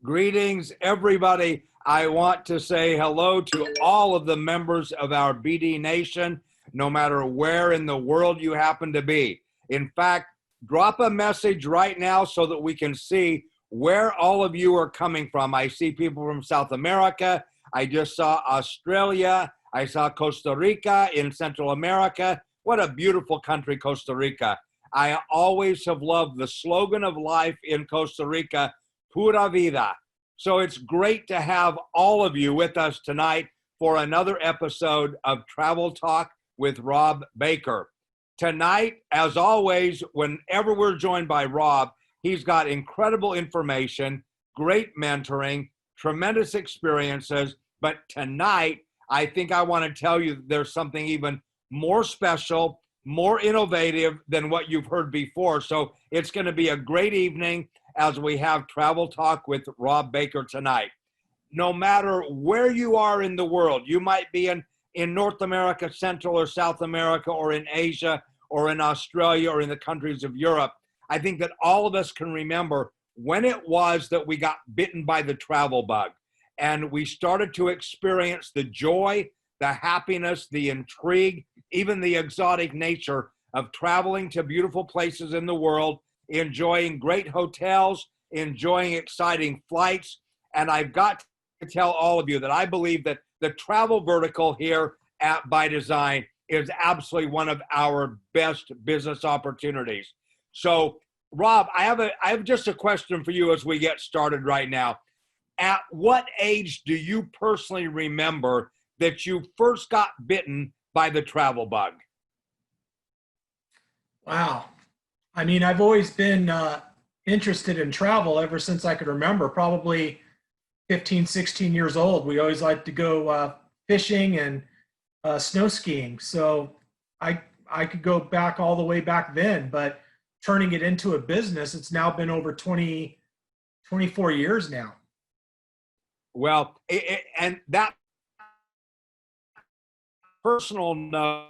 Greetings, everybody. I want to say hello to all of the members of our BD Nation, no matter where in the world you happen to be. In fact, drop a message right now so that we can see where all of you are coming from. I see people from South America. I just saw Australia. I saw Costa Rica in Central America. What a beautiful country, Costa Rica. I always have loved the slogan of life in Costa Rica, Pura Vida. So it's great to have all of you with us tonight for another episode of Travel Talk with Rob Baker. Tonight, as always, whenever we're joined by Rob, he's got incredible information, great mentoring, tremendous experiences. But tonight, I think I want to tell you there's something even more special, more innovative than what you've heard before. So it's going to be a great evening as we have Travel Talk with Rob Baker tonight. No matter where you are in the world, you might be in North America, Central or South America, or in Asia, or in Australia, or in the countries of Europe. I think that all of us can remember when it was that we got bitten by the travel bug, and we started to experience the joy, the happiness, the intrigue, even the exotic nature of traveling to beautiful places in the world, enjoying great hotels, enjoying exciting flights. And I've got to tell all of you that I believe that the travel vertical here at ByDzyne is absolutely one of our best business opportunities. So, Rob, I have just a question for you as we get started right now. At what age do you personally remember that you first got bitten by the travel bug? Wow. I mean, I've always been interested in travel ever since I could remember, probably 15, 16 years old. We always liked to go fishing and snow skiing. So I could go back all the way back then, but turning it into a business, it's now been over 24 years now. Well, and that personal note,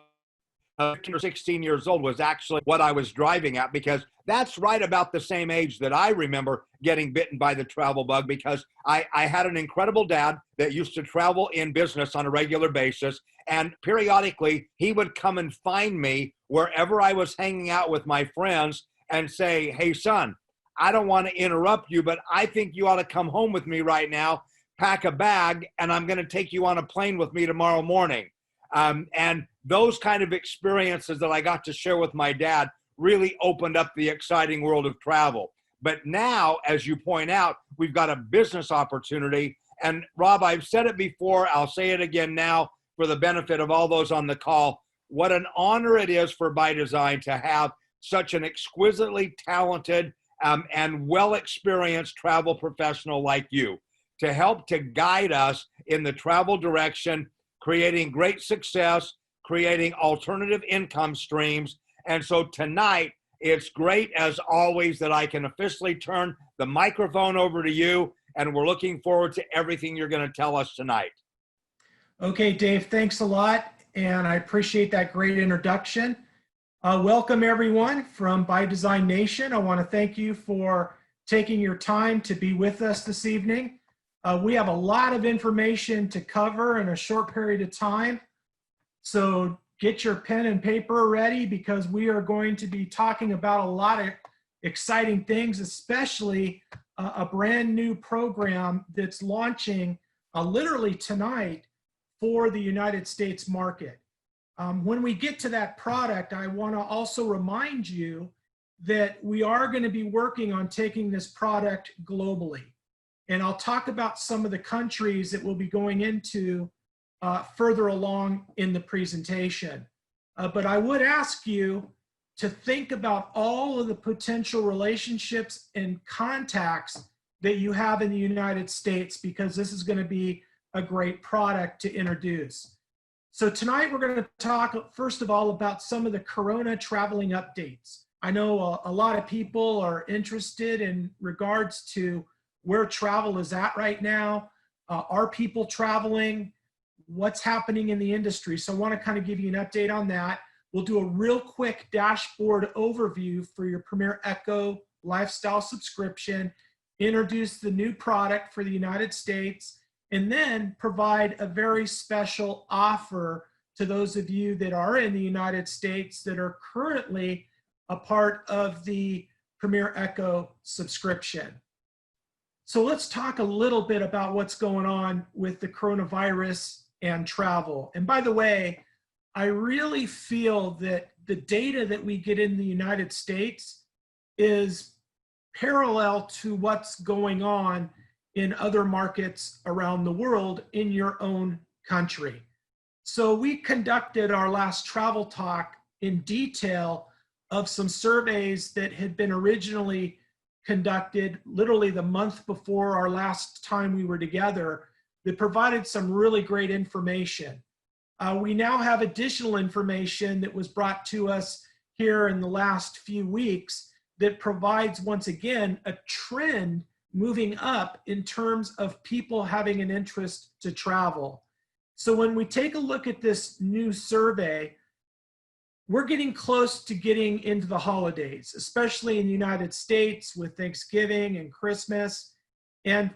15 or 16 years old was actually what I was driving at, because that's right about the same age that I remember getting bitten by the travel bug, because I had an incredible dad that used to travel in business on a regular basis, and periodically he would come and find me wherever I was hanging out with my friends and say, "Hey son, I don't want to interrupt you, but I think you ought to come home with me right now, pack a bag, and I'm going to take you on a plane with me tomorrow morning." And those kind of experiences that I got to share with my dad really opened up the exciting world of travel. But now, as you point out, we've got a business opportunity. And Rob, I've said it before, I'll say it again now for the benefit of all those on the call. What an honor it is for ByDzyne to have such an exquisitely talented and well-experienced travel professional like you to help to guide us in the travel direction, creating great success, creating alternative income streams. And so tonight, it's great as always that I can officially turn the microphone over to you, and we're looking forward to everything you're going to tell us tonight. Okay, Dave, thanks a lot, and I appreciate that great introduction. Welcome everyone from ByDzyne Nation. I want to thank you for taking your time to be with us this evening. We have a lot of information to cover in a short period of time. So get your pen and paper ready, because we are going to be talking about a lot of exciting things, especially a brand new program that's launching literally tonight for the United States market. When we get to that product, I want to also remind you that we are going to be working on taking this product globally. And I'll talk about some of the countries that we'll be going into further along in the presentation. But I would ask you to think about all of the potential relationships and contacts that you have in the United States, because this is going to be a great product to introduce. So tonight we're going to talk, first of all, about some of the Corona traveling updates. I know a lot of people are interested in regards to where travel is at right now. Are people traveling? What's happening in the industry? So I want to kind of give you an update on that. We'll do a real quick dashboard overview for your Premier Echo Lifestyle subscription. introduce the new product for the United States, and then provide a very special offer to those of you that are in the United States that are currently a part of the Premier Echo subscription. So let's talk a little bit about what's going on with the coronavirus and travel. And by the way, I really feel that the data that we get in the United States is parallel to what's going on in other markets around the world in your own country. So we conducted our last travel talk in detail of some surveys that had been originally conducted literally the month before our last time we were together that provided some really great information. We now have additional information that was brought to us here in the last few weeks that provides, once again, a trend moving up in terms of people having an interest to travel. So when we take a look at this new survey, we're getting close to getting into the holidays, especially in the United States with Thanksgiving and Christmas. And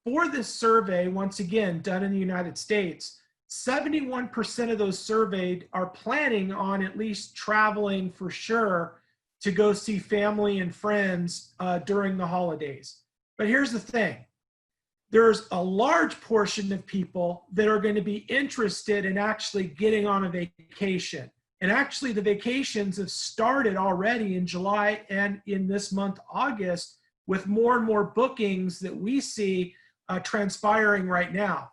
for this survey, once again, done in the United States, 71% of those surveyed are planning on at least traveling for sure to go see family and friends during the holidays. But here's the thing. There's a large portion of people that are going to be interested in actually getting on a vacation. And actually the vacations have started already in July and in this month, August, with more and more bookings that we see transpiring right now.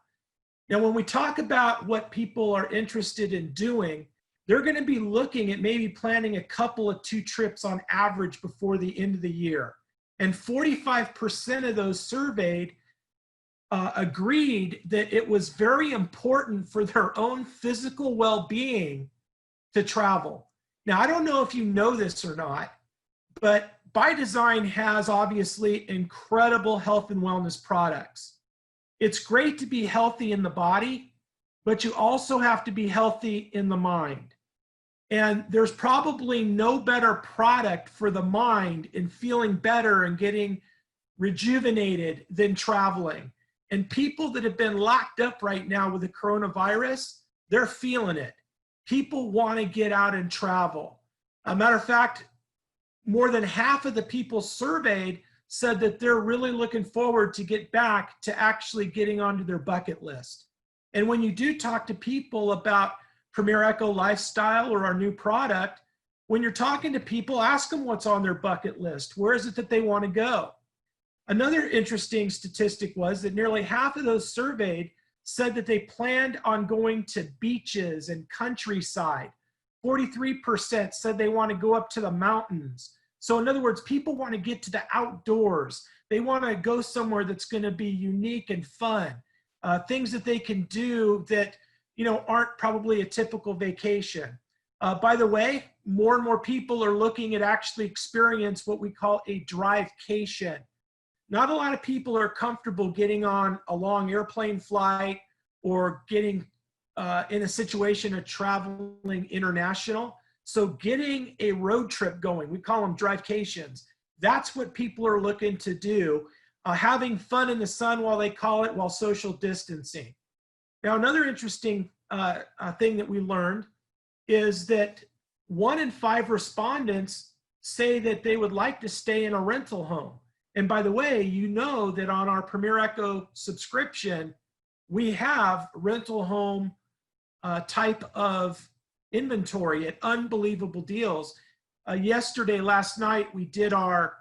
Now, when we talk about what people are interested in doing, they're going to be looking at maybe planning a couple of 2 trips on average before the end of the year. And 45% of those surveyed agreed that it was very important for their own physical well-being to travel. Now, I don't know if you know this or not, but ByDzyne has obviously incredible health and wellness products. It's great to be healthy in the body, but you also have to be healthy in the mind. And there's probably no better product for the mind in feeling better and getting rejuvenated than traveling. And people that have been locked up right now with the coronavirus, they're feeling it. People want to get out and travel. As a matter of fact, more than half of the people surveyed said that they're really looking forward to get back to actually getting onto their bucket list. And when you do talk to people about Premier Echo Lifestyle or our new product, when you're talking to people, ask them what's on their bucket list. Where is it that they want to go? Another interesting statistic was that nearly half of those surveyed said that they planned on going to beaches and countryside. 43% said they want to go up to the mountains. So in other words, people want to get to the outdoors. They want to go somewhere that's going to be unique and fun. Things that they can do that, you know, aren't probably a typical vacation. By the way, more and more people are looking at actually experience what we call a drivecation. Not a lot of people are comfortable getting on a long airplane flight or getting in a situation of traveling international. So getting a road trip going, we call them drivecations. That's what people are looking to do. Having fun in the sun, while they call it, while social distancing. Now, another interesting thing that we learned is that 1 in 5 respondents say that they would like to stay in a rental home. And by the way, you know that on our Premier Echo subscription, we have rental home type of inventory at unbelievable deals. Last night, we did our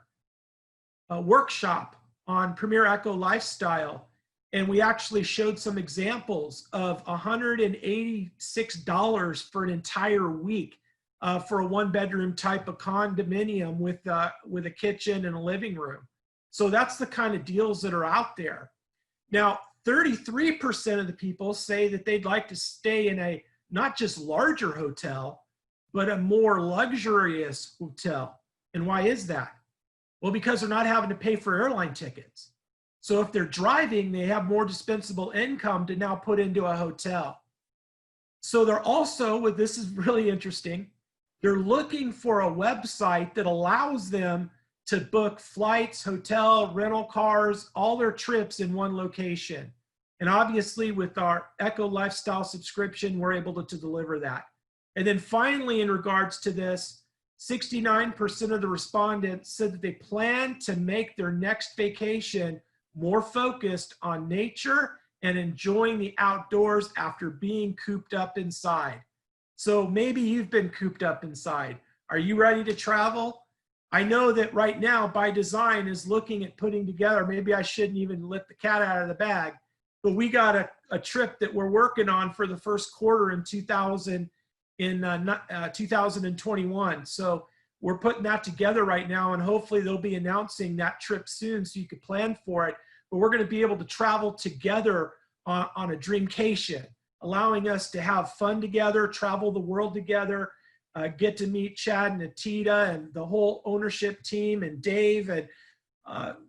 workshop on Premier Echo Lifestyle, and we actually showed some examples of $186 for an entire week for a 1-bedroom type of condominium with a kitchen and a living room. So that's the kind of deals that are out there. Now, 33% of the people say that they'd like to stay in a not just larger hotel, but a more luxurious hotel. And why is that? Well, because they're not having to pay for airline tickets. So if they're driving, they have more dispensable income to now put into a hotel. So they're also, this is really interesting, they're looking for a website that allows them to book flights, hotel, rental cars, all their trips in one location. And obviously with our Echo Lifestyle subscription, we're able to deliver that. And then finally, in regards to this, 69% of the respondents said that they plan to make their next vacation more focused on nature and enjoying the outdoors after being cooped up inside. So maybe you've been cooped up inside. Are you ready to travel? I know that right now ByDzyne is looking at putting together, maybe I shouldn't even let the cat out of the bag, but we got a trip that we're working on for the first quarter in 2021. So we're putting that together right now, and hopefully they'll be announcing that trip soon so you could plan for it. But we're going to be able to travel together on a dreamcation, allowing us to have fun together, travel the world together, get to meet Chad and Atita and the whole ownership team and Dave, and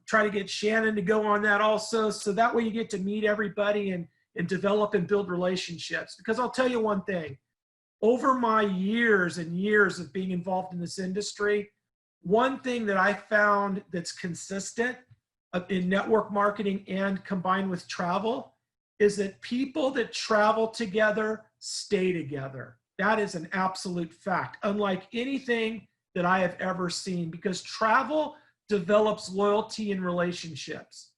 try to get Shannon to go on that also. So that way you get to meet everybody and develop and build relationships. Because I'll tell you one thing, over my years and years of being involved in this industry, one thing that I found that's consistent in network marketing and combined with travel is that people that travel together stay together. That is an absolute fact, unlike anything that I have ever seen, because travel develops loyalty and relationships.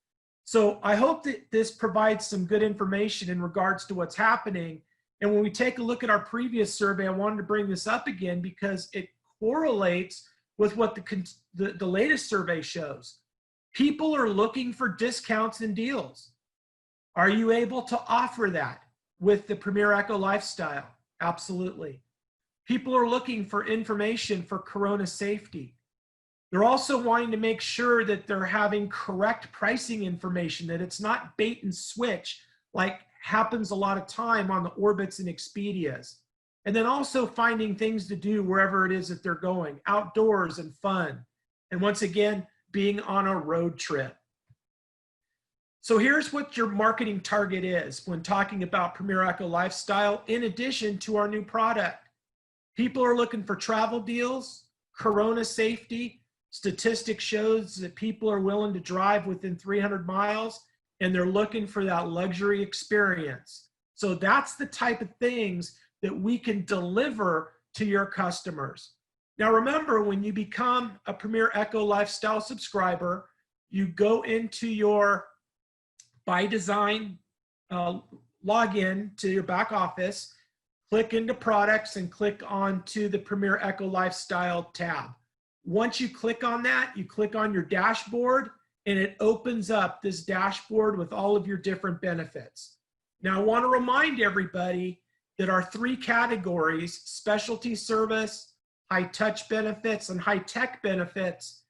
So I hope that this provides some good information in regards to what's happening. And when we take a look at our previous survey, I wanted to bring this up again because it correlates with what the latest survey shows. People are looking for discounts and deals. Are you able to offer that with the Premier Echo Lifestyle? Absolutely. People are looking for information for Corona safety. They're also wanting to make sure that they're having correct pricing information, that it's not bait and switch like happens a lot of time on the Orbits and Expedias. And then also finding things to do wherever it is that they're going, outdoors and fun. And once again, being on a road trip. So here's what your marketing target is when talking about Premier Echo Lifestyle, in addition to our new product. People are looking for travel deals, Corona safety. Statistics shows that people are willing to drive within 300 miles, and they're looking for that luxury experience. So that's the type of things that we can deliver to your customers. Now remember, when you become a Premier Echo Lifestyle subscriber, you go into your ByDzyne login to your back office, click into products, and click on to the Premier Echo Lifestyle tab. Once you click on that, you click on your dashboard, and it opens up this dashboard with all of your different benefits. Now I want to remind everybody that our three categories, specialty service, high touch benefits, and high tech benefits,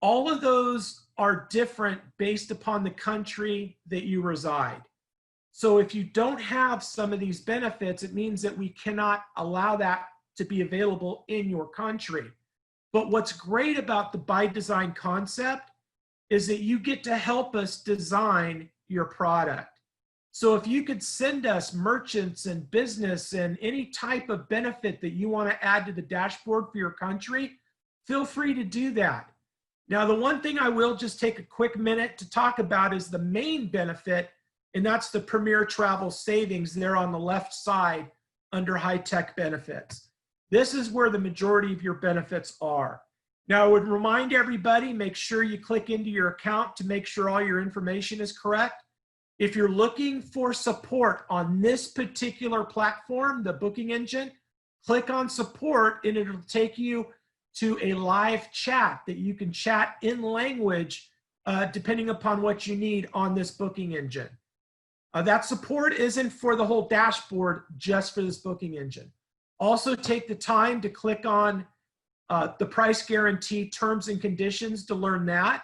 all of those are different based upon the country that you reside. So if you don't have some of these benefits, it means that we cannot allow that to be available in your country. But what's great about the ByDzyne concept is that you get to help us design your product. So if you could send us merchants and business and any type of benefit that you want to add to the dashboard for your country, feel free to do that. Now, the one thing I will just take a quick minute to talk about is the main benefit, and that's the Premier Travel Savings there on the left side under high tech benefits. This is where the majority of your benefits are. Now, I would remind everybody, make sure you click into your account to make sure all your information is correct. If you're looking for support on this particular platform, the booking engine, click on support and it'll take you to a live chat that you can chat in language depending upon what you need on this booking engine. That support isn't for the whole dashboard, just for this booking engine. Also take the time to click on the price guarantee terms and conditions to learn that.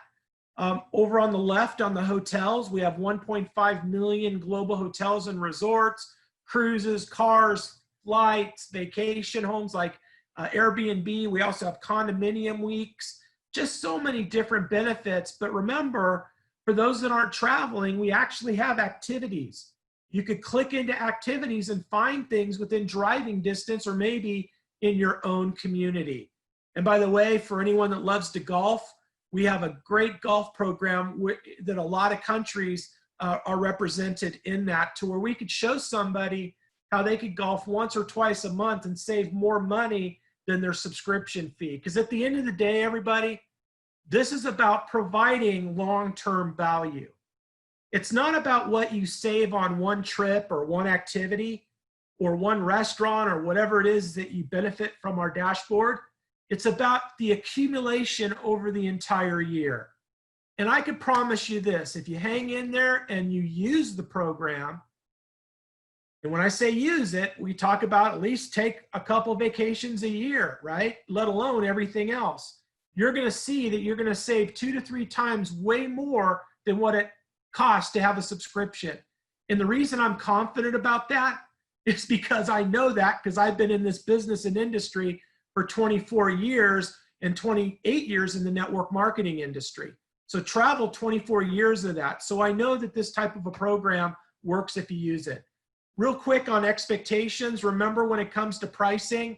Over on the left on the hotels, we have 1.5 million global hotels and resorts, cruises, cars, flights, vacation homes like Airbnb. We also have condominium weeks, just so many different benefits. But remember, for those that aren't traveling, we actually have activities. You could click into activities and find things within driving distance or maybe in your own community. And by the way, for anyone that loves to golf, We have a great golf program that a lot of countries are represented in that, to where we could show somebody how they could golf once or twice a month and save more money than their subscription fee. Because at the end of the day, everybody, this is about providing long-term value. It's not about what you save on one trip or one activity or one restaurant or whatever it is that you benefit from our dashboard. It's about the accumulation over the entire year. And I can promise you this, if you hang in there and you use the program, and when I say use it, we talk about at least take a couple vacations a year, right? Let alone everything else. You're going to see that you're going to save 2 to 3 times way more than what it costs to have a subscription. And the reason I'm confident about that is because I know that, because I've been in this business and industry for 24 years and 28 years in the network marketing industry. So travel 24 years of that. So I know that this type of a program works if you use it. Real quick on expectations, remember when it comes to pricing,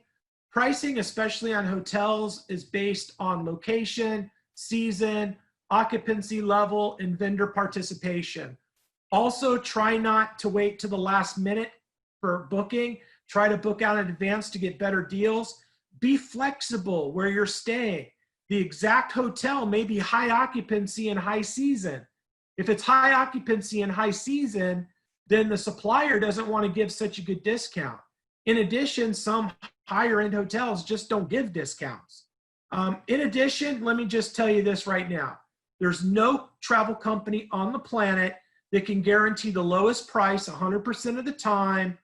especially on hotels, is based on location, season, occupancy level, and vendor participation. Also, try not to wait to the last minute for booking. Try to book out in advance to get better deals. Be flexible where you're staying. The exact hotel may be high occupancy and high season. If it's high occupancy and high season, then the supplier doesn't want to give such a good discount. In addition, some higher end hotels just don't give discounts. In addition, let me just tell you this right now. There's no travel company on the planet that can guarantee the lowest price 100% of the time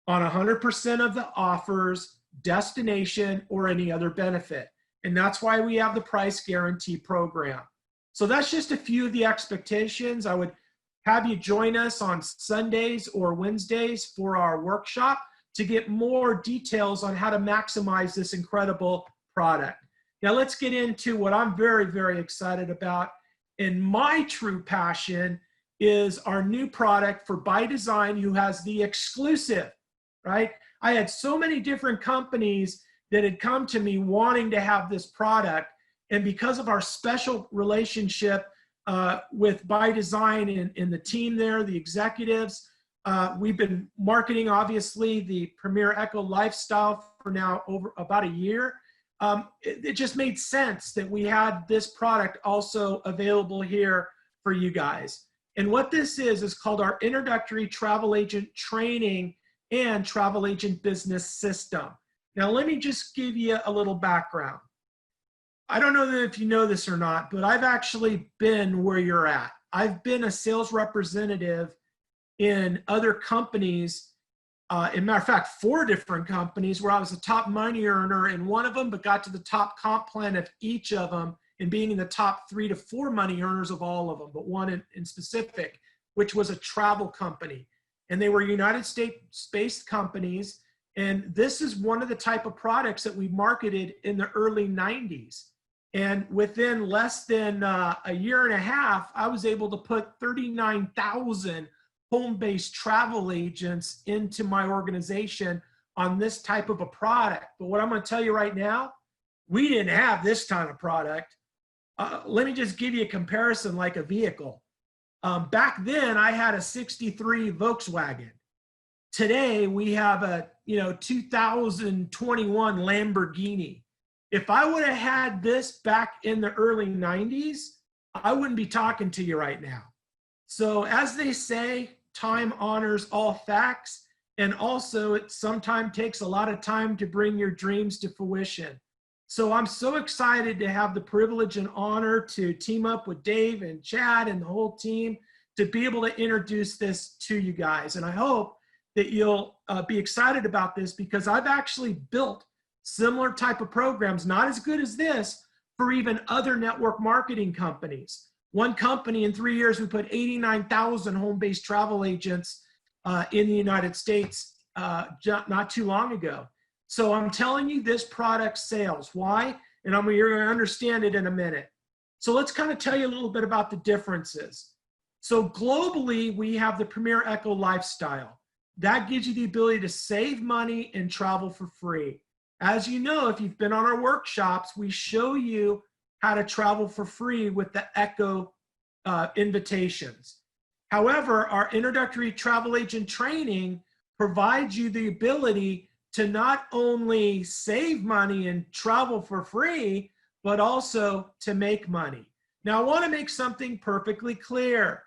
on 100% of the offers, destination, or any other benefit. And that's why we have the price guarantee program. So that's just a few of the expectations. I would have you join us on Sundays or Wednesdays for our workshop to get more details on how to maximize this incredible product. Now let's get into what I'm very, very excited about. And my true passion is our new product for ByDzyne, who has the exclusive, right? I had so many different companies that had come to me wanting to have this product. And because of our special relationship with ByDzyne and the team there, the executives, we've been marketing, obviously, the Premier Echo Lifestyle for now over about a year. It just made sense that we had this product also available here for you guys. And what this is called our Introductory Travel Agent Training and Travel Agent Business System. Now, let me just give you a little background. I don't know if you know this or not, but I've actually been where you're at. I've been a sales representative in other companies. As a matter of fact, 4 different companies where I was a top money earner in one of them, but got to the top comp plan of each of them and being in the top 3 to 4 money earners of all of them, but one in specific, which was a travel company. And they were United States-based companies. And this is one of the type of products that we marketed in the early 90s. And within less than a year and a half, I was able to put 39,000 home-based travel agents into my organization on this type of a product. But what I'm going to tell you right now, we didn't have this kind of product. Let me just give you a comparison like a vehicle. Back then, I had a 63 Volkswagen. Today, we have a 2021 Lamborghini. If I would have had this back in the early 90s, I wouldn't be talking to you right now. So as they say, time honors all facts. And also, it sometimes takes a lot of time to bring your dreams to fruition. So I'm so excited to have the privilege and honor to team up with Dave and Chad and the whole team to be able to introduce this to you guys. And I hope that you'll be excited about this, because I've actually built similar type of programs, not as good as this, for even other network marketing companies. One company in 3 years, we put 89,000 home-based travel agents in the United States not too long ago. So I'm telling you, this product sales. Why? And you're going to understand it in a minute. So let's kind of tell you a little bit about the differences. So globally, we have the Premier Echo Lifestyle. That gives you the ability to save money and travel for free. As you know, if you've been on our workshops, we show you how to travel for free with the Echo invitations. However, our introductory travel agent training provides you the ability to not only save money and travel for free, but also to make money. Now, I want to make something perfectly clear.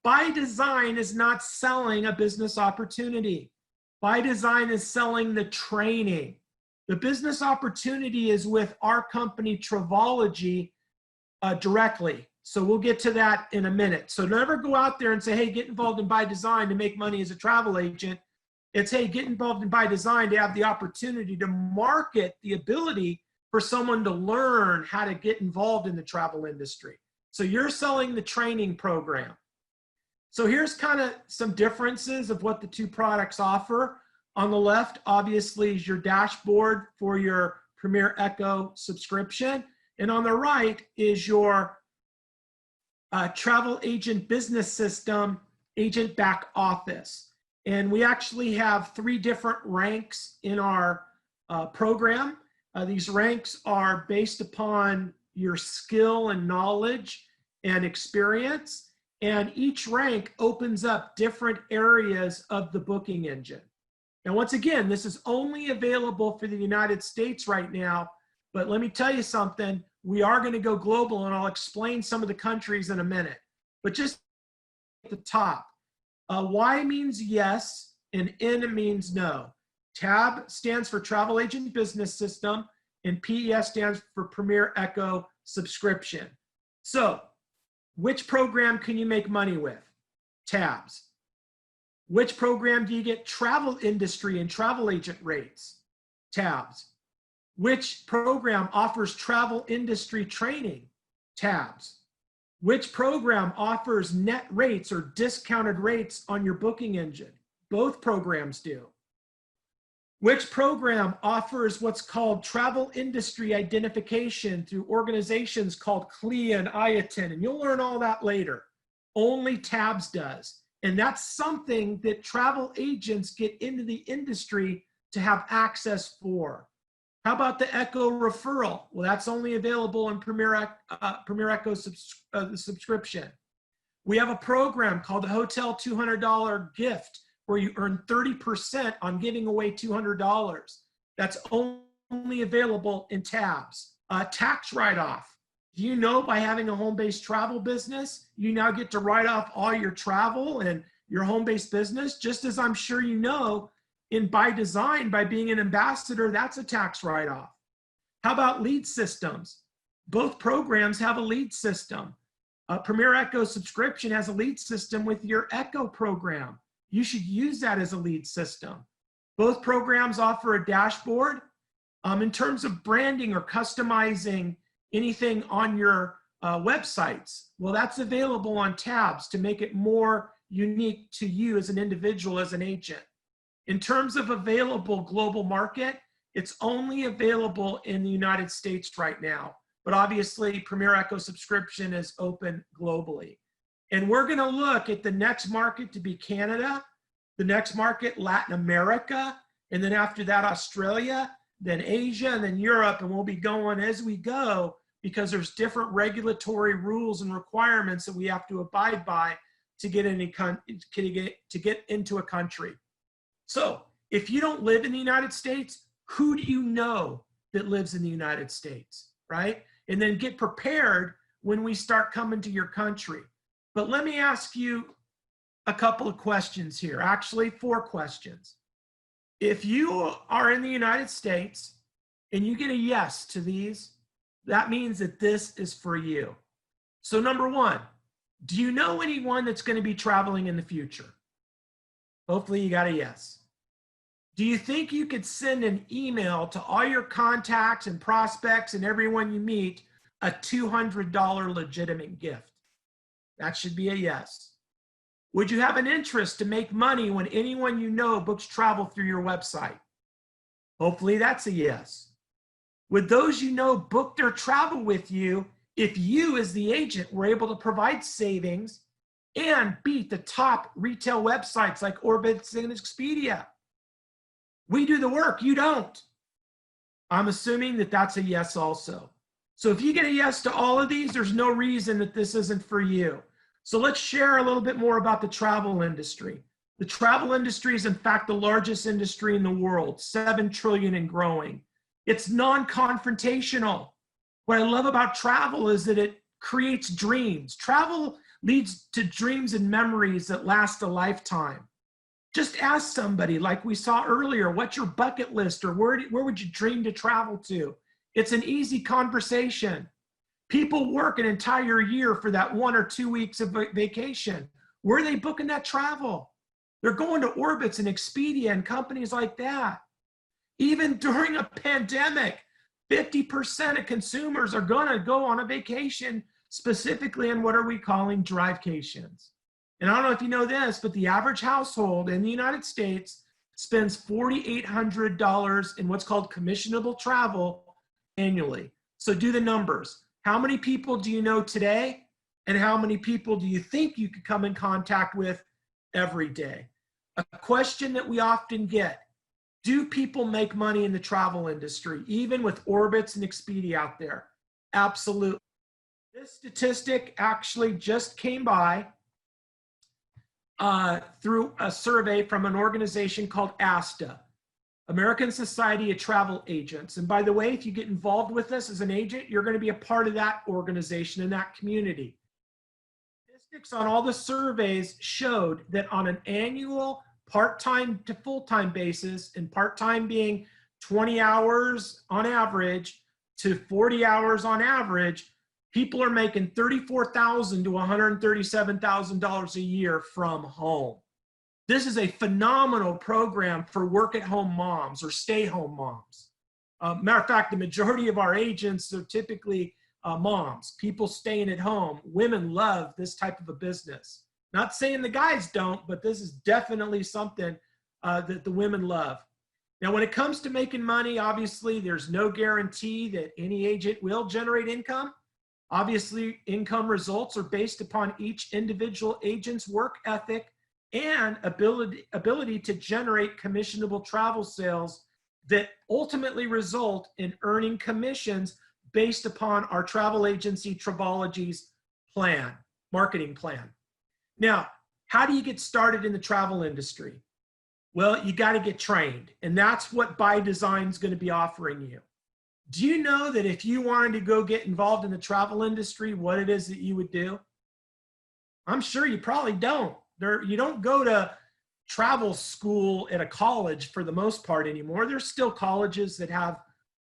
ByDzyne is not selling a business opportunity. ByDzyne is selling the training. The business opportunity is with our company, Travology, directly. So we'll get to that in a minute. So never go out there and say, hey, get involved in ByDzyne to make money as a travel agent. It's, hey, get involved in ByDzyne to have the opportunity to market the ability for someone to learn how to get involved in the travel industry. So you're selling the training program. So here's kind of some differences of what the two products offer. On the left, obviously, is your dashboard for your Premier Echo subscription. And on the right is your Travel Agent Business System Agent Back Office. And we actually have 3 different ranks in our program. These ranks are based upon your skill and knowledge and experience. And each rank opens up different areas of the booking engine. Now, once again, this is only available for the United States right now, but let me tell you something, we are going to go global, and I'll explain some of the countries in a minute. But just at the top, Y means yes, and N means no. TAB stands for Travel Agent Business System, and PES stands for Premier Echo Subscription. So, which program can you make money with? TABs. Which program do you get travel industry and travel agent rates? TABs. Which program offers travel industry training? TABs. Which program offers net rates or discounted rates on your booking engine? Both programs do. Which program offers what's called travel industry identification through organizations called CLIA and IATAN? And you'll learn all that later. Only TABs does. And that's something that travel agents get into the industry to have access for. How about the Echo referral? Well, that's only available in Premier Echo subscription. We have a program called the Hotel $200 Gift, where you earn 30% on giving away $200. That's only available in TABs. Tax write-off. Do you know by having a home-based travel business, you now get to write off all your travel and your home-based business? Just as I'm sure you know, in ByDzyne, by being an ambassador, that's a tax write-off. How about lead systems? Both programs have a lead system. Premier Echo subscription has a lead system with your Echo program. You should use that as a lead system. Both programs offer a dashboard. In terms of branding or customizing anything on your websites, well, that's available on TABs to make it more unique to you as an individual, as an agent. In terms of available global market, it's only available in the United States right now. But obviously, Premier Echo subscription is open globally. And we're going to look at the next market to be Canada, the next market, Latin America, and then after that, Australia, then Asia, and then Europe. And we'll be going as we go because there's different regulatory rules and requirements that we have to abide by to get into a country. So if you don't live in the United States, who do you know that lives in the United States, right? And then get prepared when we start coming to your country. But let me ask you a couple of questions here, actually 4 questions. If you are in the United States and you get a yes to these, that means that this is for you. So number 1, do you know anyone that's going to be traveling in the future? Hopefully you got a yes. Do you think you could send an email to all your contacts and prospects and everyone you meet a $200 legitimate gift? That should be a yes. Would you have an interest to make money when anyone you know books travel through your website? Hopefully that's a yes. Would those you know book their travel with you if you as the agent were able to provide savings and beat the top retail websites like Orbitz and Expedia? We do the work, you don't. I'm assuming that that's a yes also. So if you get a yes to all of these, there's no reason that this isn't for you. So let's share a little bit more about the travel industry. The travel industry is in fact the largest industry in the world, 7 trillion and growing. It's non-confrontational. What I love about travel is that it creates dreams. Travel leads to dreams and memories that last a lifetime. Just ask somebody, like we saw earlier, what's your bucket list, or where would you dream to travel to? It's an easy conversation. People work an entire year for that 1 or 2 weeks of vacation. Where are they booking that travel? They're going to Orbitz and Expedia and companies like that. Even during a pandemic, 50% of consumers are going to go on a vacation, specifically in what are we calling drivecations. And I don't know if you know this, but the average household in the United States spends $4,800 in what's called commissionable travel annually. So do the numbers. How many people do you know today? And how many people do you think you could come in contact with every day? A question that we often get: do people make money in the travel industry, even with Orbitz and Expedia out there? Absolutely. This statistic actually just came by through a survey from an organization called ASTA, American Society of Travel Agents. And by the way, if you get involved with us as an agent, you're going to be a part of that organization and that community. Statistics on all the surveys showed that on an annual part-time to full-time basis, and part-time being 20 hours on average to 40 hours on average, people are making $34,000 to $137,000 a year from home. This is a phenomenal program for work-at-home moms or stay-home moms. Matter of fact, the majority of our agents are typically moms, people staying at home. Women love this type of a business. Not saying the guys don't, but this is definitely something that the women love. Now, when it comes to making money, obviously, there's no guarantee that any agent will generate income. Obviously, income results are based upon each individual agent's work ethic and ability to generate commissionable travel sales that ultimately result in earning commissions based upon our travel agency Travology's plan, marketing plan. Now, how do you get started in the travel industry? Well, you got to get trained, and that's what ByDzyne is going to be offering you. Do you know that if you wanted to go get involved in the travel industry, what it is that you would do? I'm sure you probably don't. You don't go to travel school at a college for the most part anymore. There's still colleges that have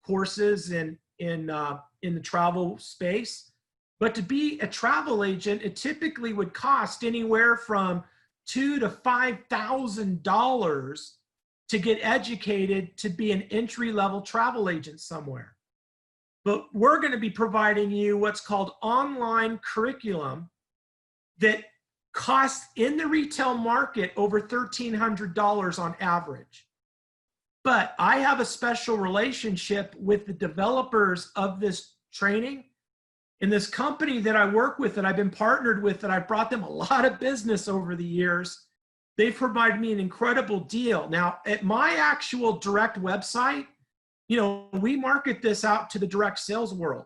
courses in the travel space. But to be a travel agent, it typically would cost anywhere from $2,000 to $5,000 to get educated to be an entry-level travel agent somewhere. But we're going to be providing you what's called online curriculum that costs in the retail market over $1,300 on average. But I have a special relationship with the developers of this training. In this company that I work with, that I've been partnered with, that I've brought them a lot of business over the years, they've provided me an incredible deal. Now, at my actual direct website, you know, we market this out to the direct sales world.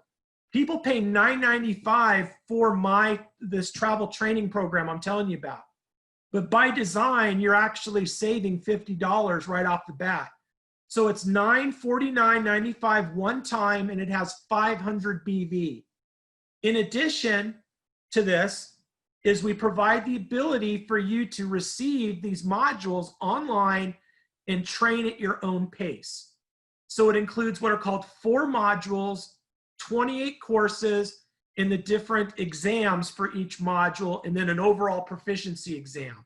People pay $9.95 for this travel training program I'm telling you about. But ByDzyne, you're actually saving $50 right off the bat. So it's $949.95 one time, and it has 500 BV. In addition to this, is we provide the ability for you to receive these modules online and train at your own pace. So it includes what are called 4 modules, 28 courses, and the different exams for each module, and then an overall proficiency exam.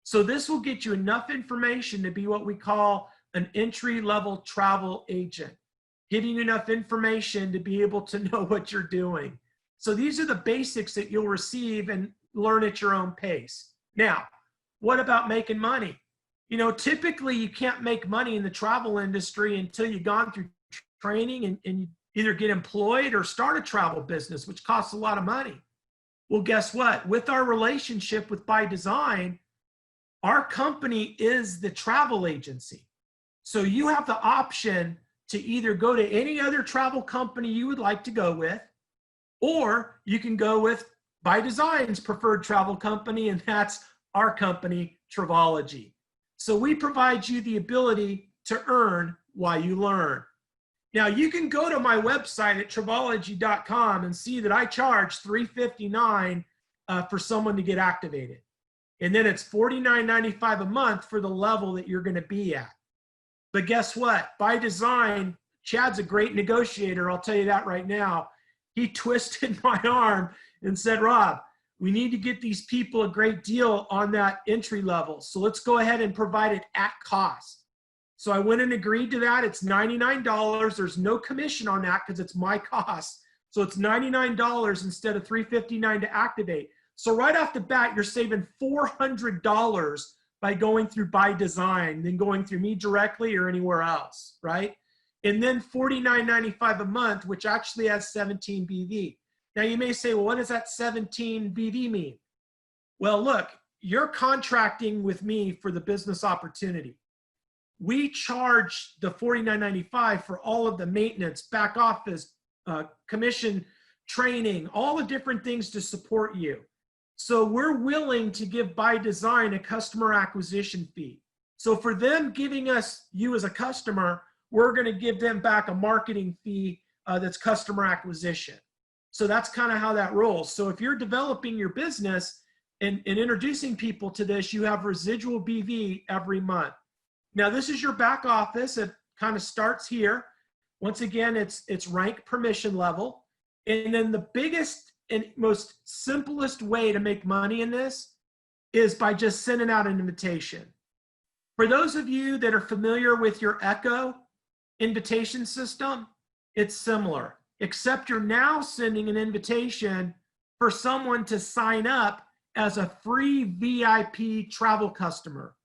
So this will get you enough information to be what we call an entry-level travel agent, giving you enough information to be able to know what you're doing. So these are the basics that you'll receive and learn at your own pace. Now, what about making money? You know, typically you can't make money in the travel industry until you've gone through training and you either get employed or start a travel business, which costs a lot of money. Well, guess what? With our relationship with ByDzyne, our company is the travel agency. So you have the option to either go to any other travel company you would like to go with, or you can go with ByDzyne's preferred travel company, and that's our company, Travology. So we provide you the ability to earn while you learn. Now you can go to my website at Travology.com and see that I charge $359 for someone to get activated. And then it's $49.95 a month for the level that you're going to be at. But guess what? ByDzyne, Chad's a great negotiator. I'll tell you that right now. He twisted my arm and said, Rob, we need to get these people a great deal on that entry level. So let's go ahead and provide it at cost. So I went and agreed to that. It's $99. There's no commission on that because it's my cost. So it's $99 instead of $359 to activate. So right off the bat, you're saving $400 by going through ByDzyne than going through me directly or anywhere else, right? And then $49.95 a month, which actually has 17 BV. Now you may say, well, what does that 17 BV mean? Well, look, you're contracting with me for the business opportunity. We charge the $49.95 for all of the maintenance, back office, commission, training, all the different things to support you. So we're willing to give ByDzyne a customer acquisition fee. So for them giving us you as a customer, we're going to give them back a marketing fee that's customer acquisition. So that's kind of how that rolls. So if you're developing your business and introducing people to this, you have residual BV every month. Now this is your back office. It kind of starts here. Once again, it's rank permission level. And then the biggest and most simplest way to make money in this is by just sending out an invitation. For those of you that are familiar with your Echo invitation system, it's similar, except you're now sending an invitation for someone to sign up as a free VIP travel customer.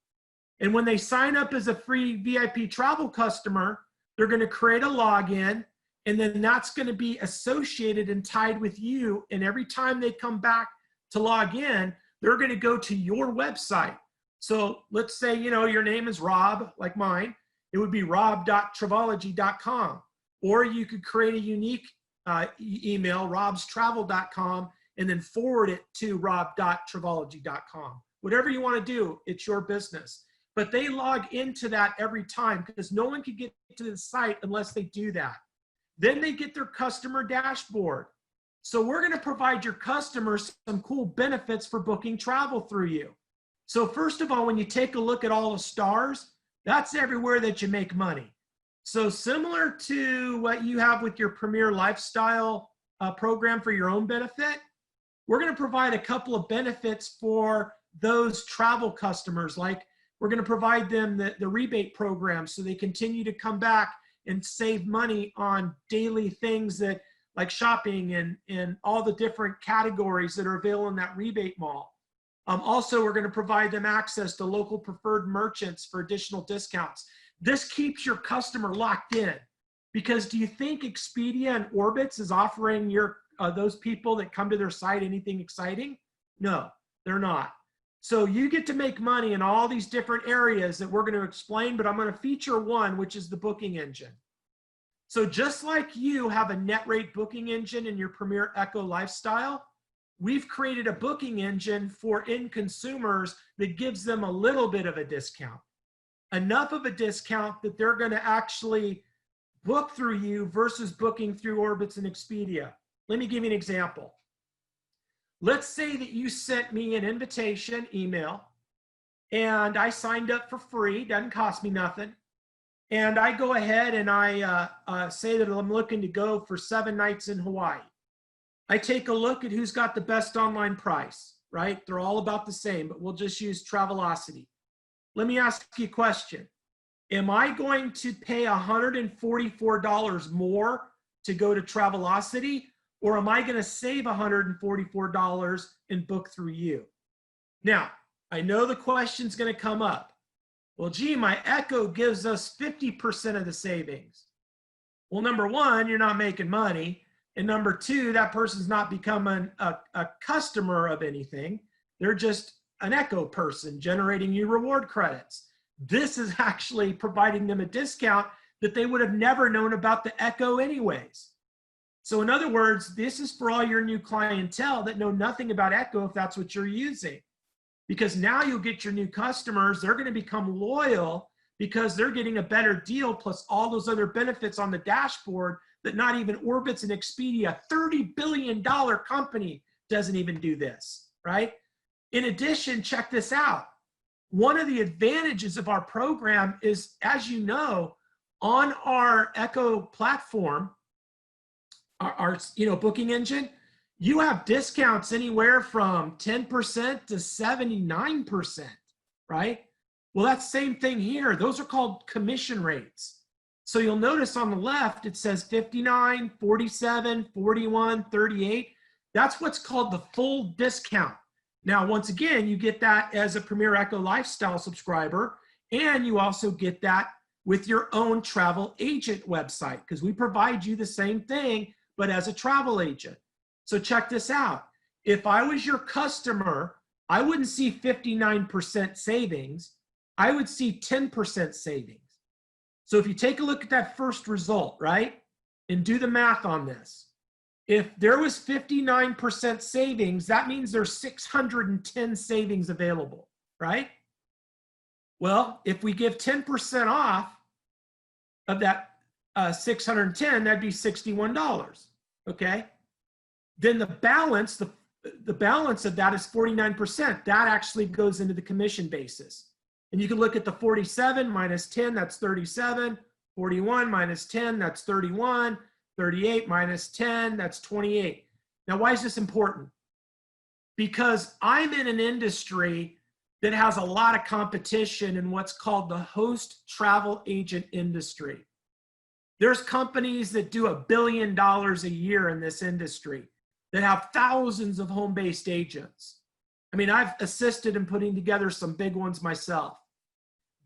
And when they sign up as a free VIP travel customer, they're going to create a login, and then that's going to be associated and tied with you. And every time they come back to log in, they're going to go to your website. So let's say, you know, your name is Rob, like mine. It would be rob.travology.com. Or you could create a unique email, robstravel.com, and then forward it to rob.travology.com. Whatever you want to do, it's your business. But they log into that every time because no one can get to the site unless they do that. Then they get their customer dashboard. So we're going to provide your customers some cool benefits for booking travel through you. So first of all, when you take a look at all the stars, that's everywhere that you make money. So similar to what you have with your Premier Lifestyle program for your own benefit, we're going to provide a couple of benefits for those travel customers. Like we're going to provide them the rebate program so they continue to come back and save money on daily things that like shopping and all the different categories that are available in that rebate mall. Also, we're going to provide them access to local preferred merchants for additional discounts. This keeps your customer locked in because do you think Expedia and Orbitz is offering your those people that come to their site anything exciting? No, they're not. So you get to make money in all these different areas that we're going to explain, but I'm going to feature one, which is the booking engine. So just like you have a net rate booking engine in your Premier Echo Lifestyle, we've created a booking engine for end consumers that gives them a little bit of a discount. Enough of a discount that they're going to actually book through you versus booking through Orbitz and Expedia. Let me give you an example. Let's say that you sent me an invitation email and I signed up for free, doesn't cost me nothing. And I go ahead and I say that I'm looking to go for 7 nights in Hawaii. I take a look at who's got the best online price, right? They're all about the same, but we'll just use Travelocity. Let me ask you a question. Am I going to pay $144 more to go to Travelocity, or am I going to save $144 and book through you? Now, I know the question's going to come up. Well, gee, my Echo gives us 50% of the savings. Well, number one, you're not making money. And number two, that person's not becoming a customer of anything. They're just an Echo person generating you reward credits. This is actually providing them a discount that they would have never known about the Echo anyways. So in other words, this is for all your new clientele that know nothing about Echo if that's what you're using. Because now you'll get your new customers, they're going to become loyal because they're getting a better deal plus all those other benefits on the dashboard that not even Orbitz and Expedia, $30 billion company, doesn't even do this, right? In addition, check this out. One of the advantages of our program is, as you know, on our Echo platform, our booking engine, you have discounts anywhere from 10% to 79%, right? Well, that's the same thing here. Those are called commission rates. So you'll notice on the left, it says 59, 47, 41, 38. That's what's called the full discount. Now, once again, you get that as a Premier Echo Lifestyle subscriber, and you also get that with your own travel agent website, because we provide you the same thing, but as a travel agent. So check this out. If I was your customer, I wouldn't see 59% savings. I would see 10% savings. So if you take a look at that first result, right, and do the math on this, if there was 59% savings, that means there's 610 savings available, right? Well, if we give 10% off of that 610, that'd be $61, okay? Then the balance, the balance of that is 49%. That actually goes into the commission basis. And you can look at the 47 minus 10, that's 37. 41 minus 10, that's 31. 38 minus 10, that's 28. Now, why is this important? Because I'm in an industry that has a lot of competition in what's called the host travel agent industry. There's companies that do $1 billion a year in this industry that have thousands of home-based agents. I mean, I've assisted in putting together some big ones myself.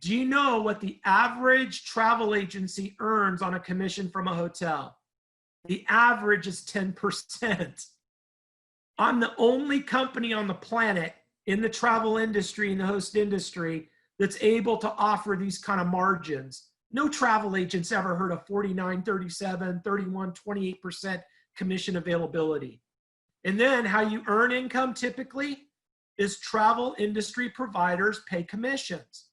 Do you know what the average travel agency earns on a commission from a hotel? The average is 10%. I'm the only company on the planet in the travel industry, in the host industry, that's able to offer these kind of margins. No travel agents ever heard of 49, 37, 31, 28% commission availability. And then how you earn income typically is travel industry providers pay commissions.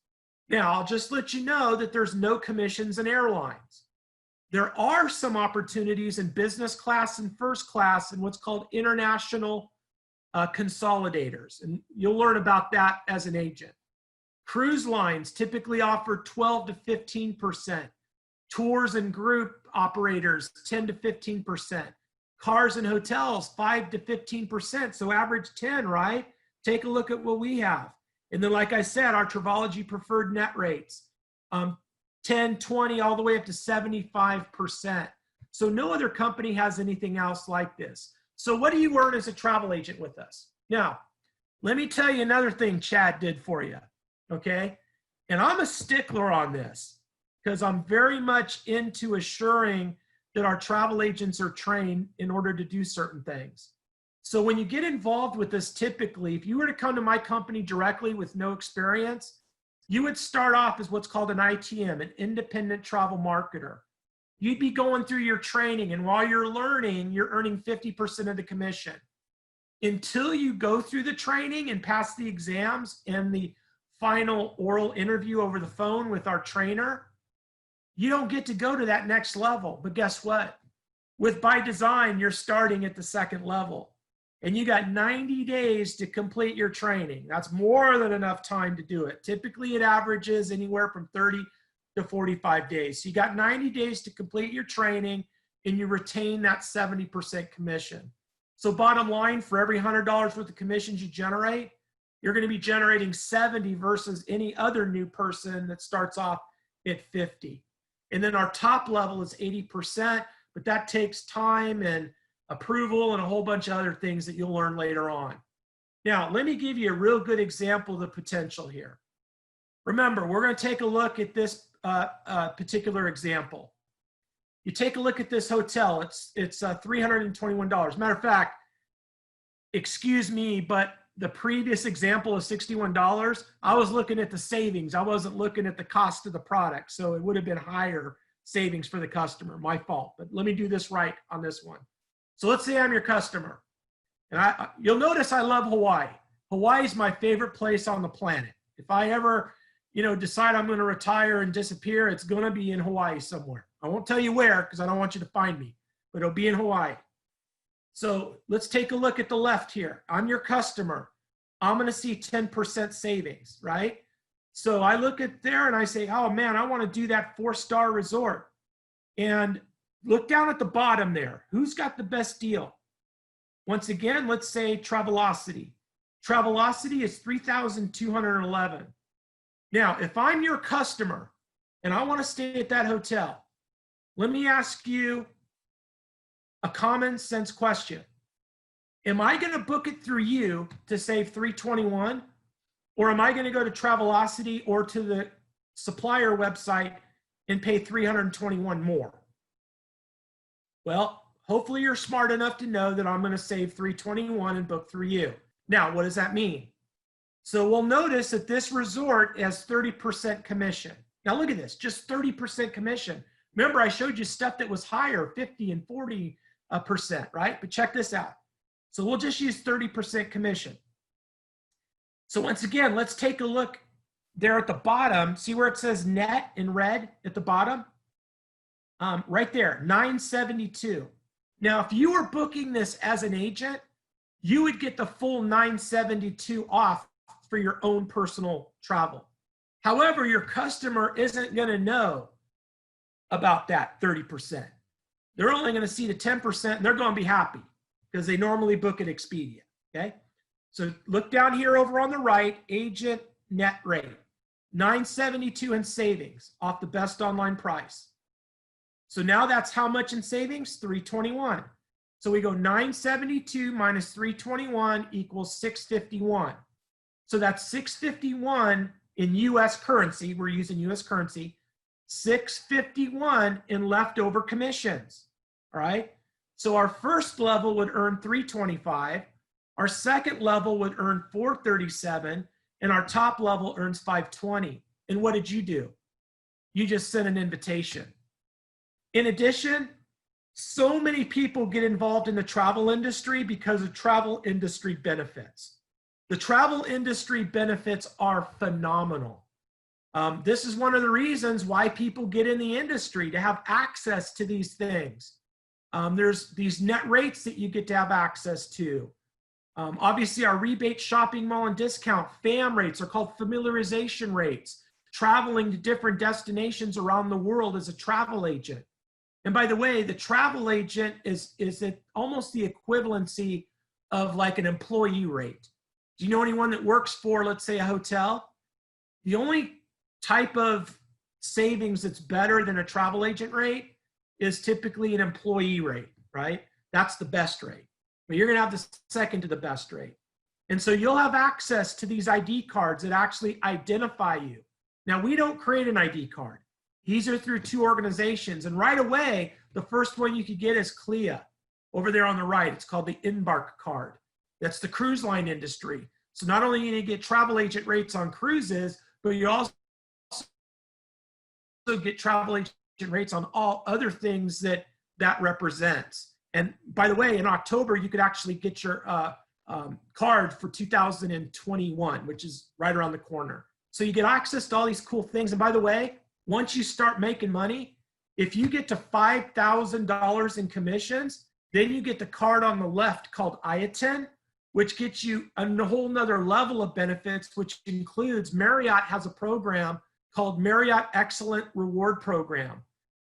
Now, I'll just let you know that there's no commissions in airlines. There are some opportunities in business class and first class and what's called international consolidators. And you'll learn about that as an agent. Cruise lines typically offer 12 to 15%. Tours and group operators, 10 to 15%. Cars and hotels, 5 to 15%. So average 10, right? Take a look at what we have. And then, like I said, our Travology preferred net rates, 10, 20, all the way up to 75%. So no other company has anything else like this. So what do you earn as a travel agent with us? Now, let me tell you another thing Chad did for you, okay? And I'm a stickler on this because I'm very much into assuring that our travel agents are trained in order to do certain things. So when you get involved with this, typically, if you were to come to my company directly with no experience, you would start off as what's called an ITM, an independent travel marketer. You'd be going through your training, and while you're learning, you're earning 50% of the commission. Until you go through the training and pass the exams and the final oral interview over the phone with our trainer, you don't get to go to that next level. But guess what? With ByDzyne, you're starting at the second level. And you got 90 days to complete your training. That's more than enough time to do it. Typically, it averages anywhere from 30 to 45 days. So you got 90 days to complete your training, and you retain that 70% commission. So bottom line, for every $100 worth of commissions you generate, you're going to be generating 70 versus any other new person that starts off at 50. And then our top level is 80%, but that takes time and approval and a whole bunch of other things that you'll learn later on. Now, let me give you a real good example of the potential here. Remember, we're going to take a look at this particular example. You take a look at this hotel. It's $321. Matter of fact, excuse me, but the previous example of $61, I was looking at the savings. I wasn't looking at the cost of the product, so it would have been higher savings for the customer. My fault, but let me do this right on this one. So let's say I'm your customer. And you'll notice I love Hawaii. Hawaii is my favorite place on the planet. If I ever, decide I'm going to retire and disappear, it's going to be in Hawaii somewhere. I won't tell you where because I don't want you to find me, but it'll be in Hawaii. So let's take a look at the left here. I'm your customer. I'm going to see 10% savings, right? So I look at there and I say, oh man, I want to do that 4-star resort. And look down at the bottom there. Who's got the best deal? Once again, let's say Travology. Travology is $3,211. Now, if I'm your customer and I want to stay at that hotel, let me ask you a common sense question. Am I going to book it through you to save $321? Or am I going to go to Travology or to the supplier website and pay $321 more? Well, hopefully you're smart enough to know that I'm going to save $321 and book through you. Now, what does that mean? So we'll notice that this resort has 30% commission. Now look at this, just 30% commission. Remember, I showed you stuff that was higher, 50 and 40%, right? But check this out. So we'll just use 30% commission. So once again, let's take a look there at the bottom. See where it says net in red at the bottom? Right there, $972. Now, if you were booking this as an agent, you would get the full $972 off for your own personal travel. However, your customer isn't going to know about that 30%. They're only going to see the 10% and they're going to be happy because they normally book at Expedia, okay? So look down here over on the right, agent net rate, $972 in savings off the best online price. So now that's how much in savings? $321. So we go 972 minus 321 equals 651. So that's 651 in US currency. We're using US currency. 651 in leftover commissions. All right. So our first level would earn 325. Our second level would earn 437. And our top level earns 520. And what did you do? You just sent an invitation. In addition, so many people get involved in the travel industry because of travel industry benefits. The travel industry benefits are phenomenal. This is one of the reasons why people get in the industry, to have access to these things. There's these net rates that you get to have access to. Obviously, our rebate, shopping mall, and discount FAM rates are called familiarization rates. Traveling to different destinations around the world as a travel agent. And by the way, the travel agent is almost the equivalency of like an employee rate. Do you know anyone that works for, let's say, a hotel? The only type of savings that's better than a travel agent rate is typically an employee rate, right? That's the best rate. But you're going to have the second to the best rate. And so you'll have access to these ID cards that actually identify you. Now, we don't create an ID card. These are through 2 organizations. And right away, the first one you could get is CLIA. Over there on the right, it's called the Embark card. That's the cruise line industry. So not only are you going to get travel agent rates on cruises, but you also get travel agent rates on all other things that represents. And by the way, in October, you could actually get your card for 2021, which is right around the corner. So you get access to all these cool things. And by the way, once you start making money, if you get to $5,000 in commissions, then you get the card on the left called IATAN, which gets you a whole nother level of benefits, which includes Marriott has a program called Marriott Excellent Reward Program,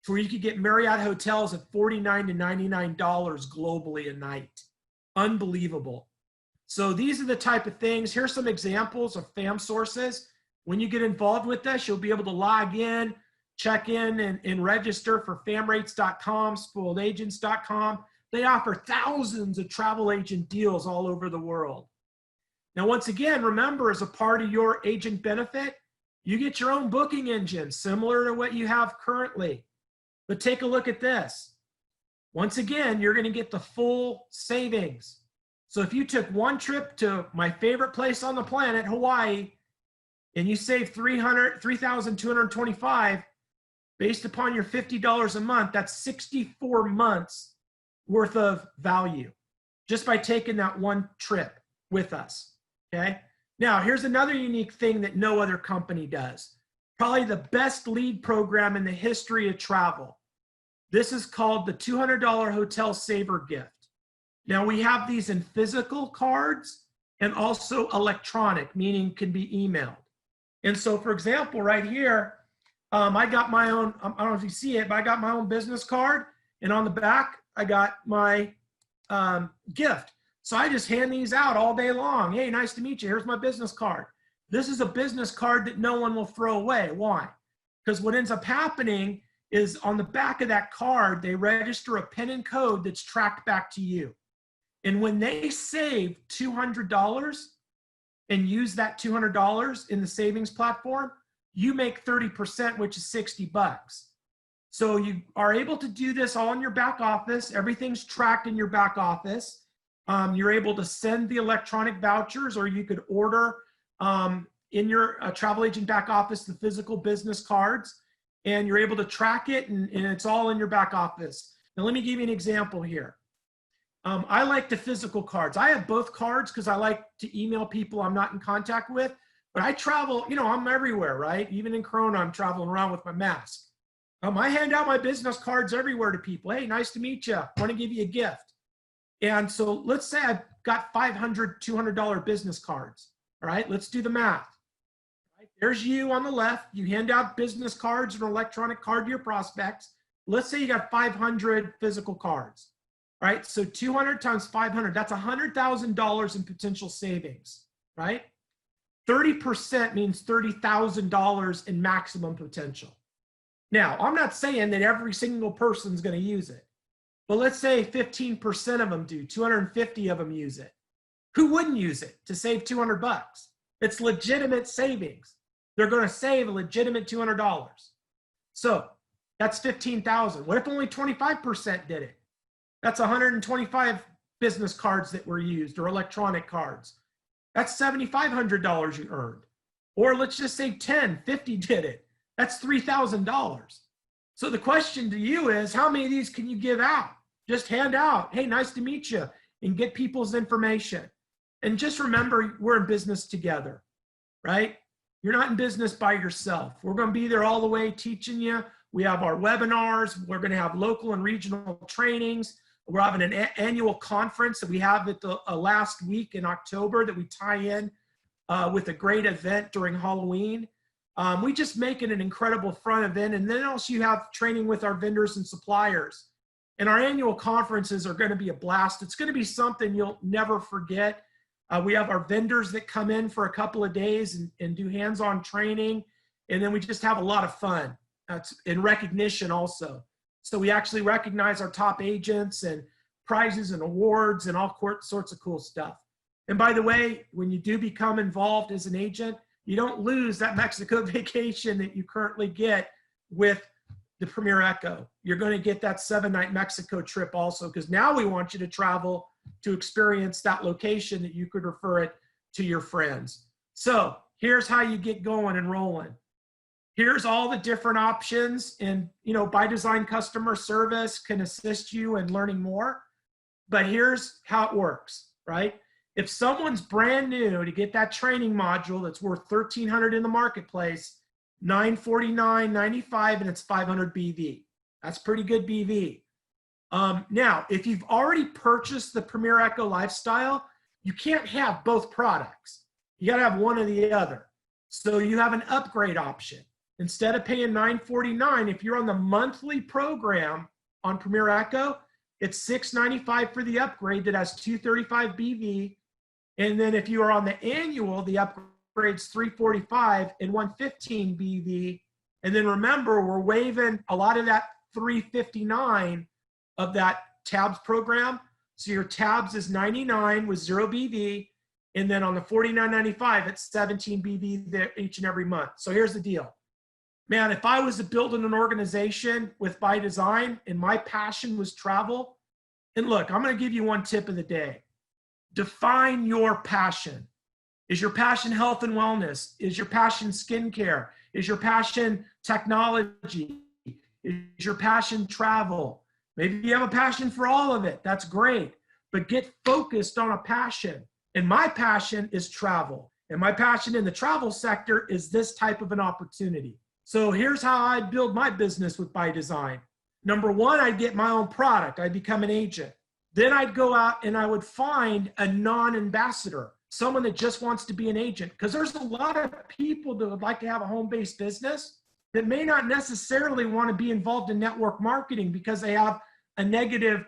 where you could get Marriott hotels at $49 to $99 globally a night. Unbelievable. So these are the type of things. Here's some examples of FAM sources. When you get involved with this, you'll be able to log in, check in, and register for famrates.com, spoiledagents.com. They offer thousands of travel agent deals all over the world. Now, once again, remember, as a part of your agent benefit, you get your own booking engine, similar to what you have currently. But take a look at this. Once again, you're going to get the full savings. So if you took one trip to my favorite place on the planet, Hawaii, and you save $3,225, Based upon your $50 a month, that's 64 months worth of value just by taking that one trip with us, okay? Now, here's another unique thing that no other company does. Probably the best lead program in the history of travel. This is called the $200 Hotel Saver Gift. Now, we have these in physical cards and also electronic, meaning can be emailed. And so, for example, right here, I got my own, I don't know if you see it, but I got my own business card. And on the back, I got my gift. So I just hand these out all day long. Hey, nice to meet you. Here's my business card. This is a business card that no one will throw away. Why? Because what ends up happening is on the back of that card, they register a PIN and code that's tracked back to you. And when they save $200 and use that $200 in the savings platform, you make 30%, which is 60 bucks. So you are able to do this all in your back office. Everything's tracked in your back office. You're able to send the electronic vouchers, or you could order in your travel agent back office the physical business cards, and you're able to track it, and it's all in your back office. Now, let me give you an example here. I like the physical cards. I have both cards because I like to email people I'm not in contact with, but I travel, you know, I'm everywhere, right? Even in Corona, I'm traveling around with my mask. I hand out my business cards everywhere to people. Hey, nice to meet you. Want to give you a gift. And so let's say I've got 500, $200 business cards. All right, let's do the math. Right, there's you on the left. You hand out business cards, an electronic card to your prospects. Let's say you got 500 physical cards. All right, so 200 times 500, that's $100,000 in potential savings, right? 30% means $30,000 in maximum potential. Now, I'm not saying that every single person's going to use it, but let's say 15% of them do, 250 of them use it. Who wouldn't use it to save 200 bucks? It's legitimate savings. They're going to save a legitimate $200. So that's 15,000. What if only 25% did it? That's 125 business cards that were used, or electronic cards. That's $7,500 you earned. Or let's just say 50 did it. That's $3,000. So the question to you is, how many of these can you give out? Just hand out, hey, nice to meet you, and get people's information. And just remember, we're in business together, right? You're not in business by yourself. We're going to be there all the way teaching you. We have our webinars. We're going to have local and regional trainings. We're having an annual conference that we have at the last week in October that we tie in with a great event during Halloween. We just make it an incredible front event. And then also you have training with our vendors and suppliers. And our annual conferences are going to be a blast. It's going to be something you'll never forget. We have our vendors that come in for a couple of days and do hands-on training. And then we just have a lot of fun in recognition also. So we actually recognize our top agents and prizes and awards and all sorts of cool stuff. And by the way, when you do become involved as an agent, you don't lose that Mexico vacation that you currently get with the Premier Echo. You're going to get that 7-night Mexico trip also, because now we want you to travel to experience that location that you could refer it to your friends. So here's how you get going and rolling. Here's all the different options, and ByDzyne customer service can assist you in learning more. But here's how it works, right? If someone's brand new, to get that training module that's worth $1,300 in the marketplace, $949.95, and it's 500 BV. That's pretty good BV. Now, if you've already purchased the Premier Echo Lifestyle, you can't have both products. You got to have one or the other. So you have an upgrade option. Instead of paying $949, if you're on the monthly program on Premier Echo, it's $695 for the upgrade that has 235 BV. And then if you are on the annual, the upgrade's $345 and 115 BV. And then remember, we're waiving a lot of that $359 of that TABS program. So your TABS is $99 with 0 BV. And then on the $49.95, it's 17 BV there each and every month. So here's the deal. Man, if I was building an organization with ByDzyne and my passion was travel, and look, I'm going to give you one tip of the day. Define your passion. Is your passion health and wellness? Is your passion skincare? Is your passion technology? Is your passion travel? Maybe you have a passion for all of it. That's great. But get focused on a passion. And my passion is travel. And my passion in the travel sector is this type of an opportunity. So here's how I build my business with ByDzyne. Number one, I'd get my own product. I'd become an agent. Then I'd go out and I would find a non-ambassador, someone that just wants to be an agent. Because there's a lot of people that would like to have a home-based business that may not necessarily want to be involved in network marketing because they have a negative,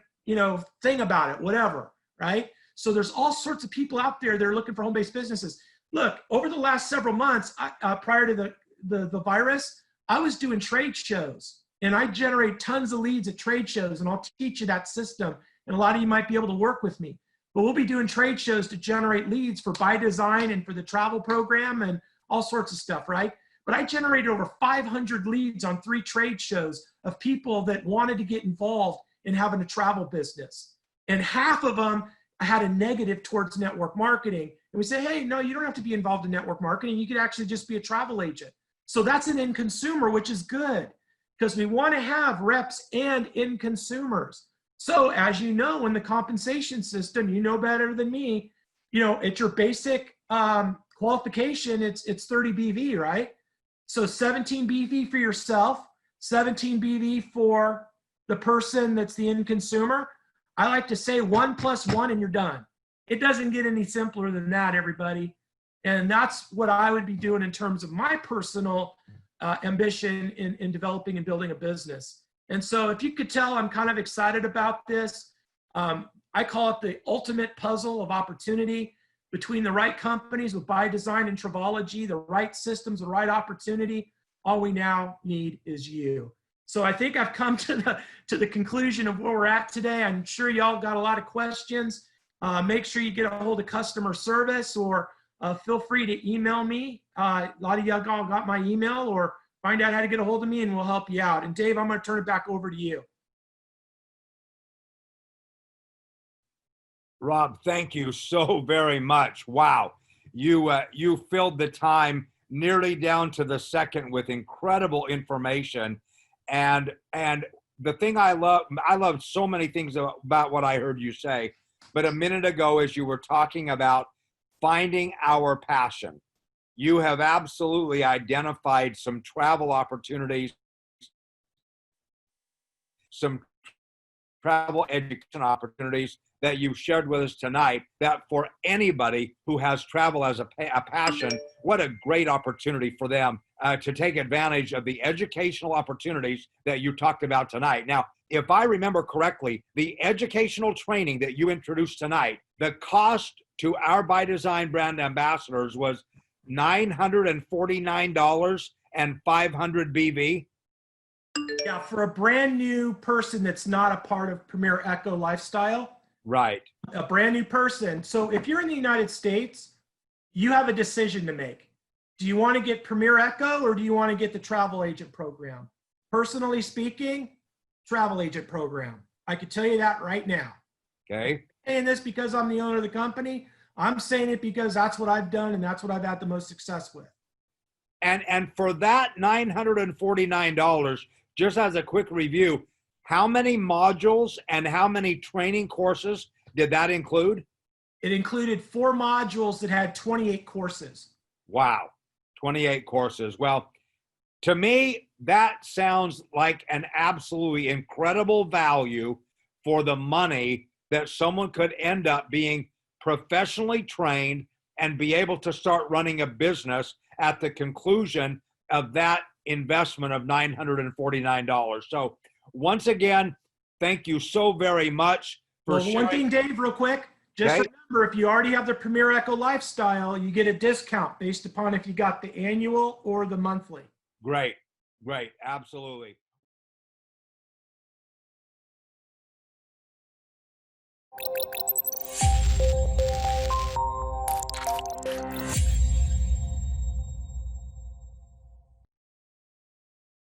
thing about it, whatever, right? So there's all sorts of people out there that are looking for home-based businesses. Look, over the last several months, prior to the virus, I was doing trade shows, and I generate tons of leads at trade shows, and I'll teach you that system, and a lot of you might be able to work with me. But we'll be doing trade shows to generate leads for ByDzyne and for the travel program and all sorts of stuff, right? But I generated over 500 leads on 3 trade shows of people that wanted to get involved in having a travel business. And half of them had a negative towards network marketing. And we say, hey, no, you don't have to be involved in network marketing. You could actually just be a travel agent. So that's an end consumer, which is good because we want to have reps and end consumers. So as you know, in the compensation system, you know better than me, it's your basic qualification, it's 30 BV, right? So 17 BV for yourself, 17 BV for the person that's the end consumer. I like to say 1 + 1 and you're done. It doesn't get any simpler than that, everybody. And that's what I would be doing in terms of my personal ambition in developing and building a business. And so if you could tell, I'm kind of excited about this. I call it the ultimate puzzle of opportunity between the right companies with ByDzyne and Travology, the right systems, the right opportunity. All we now need is you. So I think I've come to the conclusion of where we're at today. I'm sure y'all got a lot of questions. Make sure you get a hold of customer service or feel free to email me. A lot of y'all got my email, or find out how to get a hold of me and we'll help you out. And Dave, I'm going to turn it back over to you. Rob, thank you so very much. Wow. You filled the time nearly down to the second with incredible information. And the thing I love so many things about what I heard you say, but a minute ago, as you were talking about finding our passion, you have absolutely identified some travel opportunities, some travel education opportunities that you've shared with us tonight, that for anybody who has travel as a passion, what a great opportunity for them to take advantage of the educational opportunities that you talked about tonight. Now, if I remember correctly, the educational training that you introduced tonight, the cost to our ByDzyne brand ambassadors was $949 and 500 BV. Yeah, for a brand new person that's not a part of Premier Echo Lifestyle. Right. A brand new person. So if you're in the United States, you have a decision to make. Do you want to get Premier Echo or do you want to get the travel agent program? Personally speaking, travel agent program. I could tell you that right now. Okay. I'm saying this because I'm the owner of the company. I'm saying it because that's what I've done and that's what I've had the most success with. And for that $949, just as a quick review, how many modules and how many training courses did that include? It included 4 modules that had 28 courses. Wow, 28 courses. Well, to me, that sounds like an absolutely incredible value for the money that someone could end up being professionally trained and be able to start running a business at the conclusion of that investment of $949. So once again, thank you so very much for sharing. One thing, Dave, real quick. Just remember, if you already have the Premier Echo Lifestyle, you get a discount based upon if you got the annual or the monthly. Great, great, absolutely.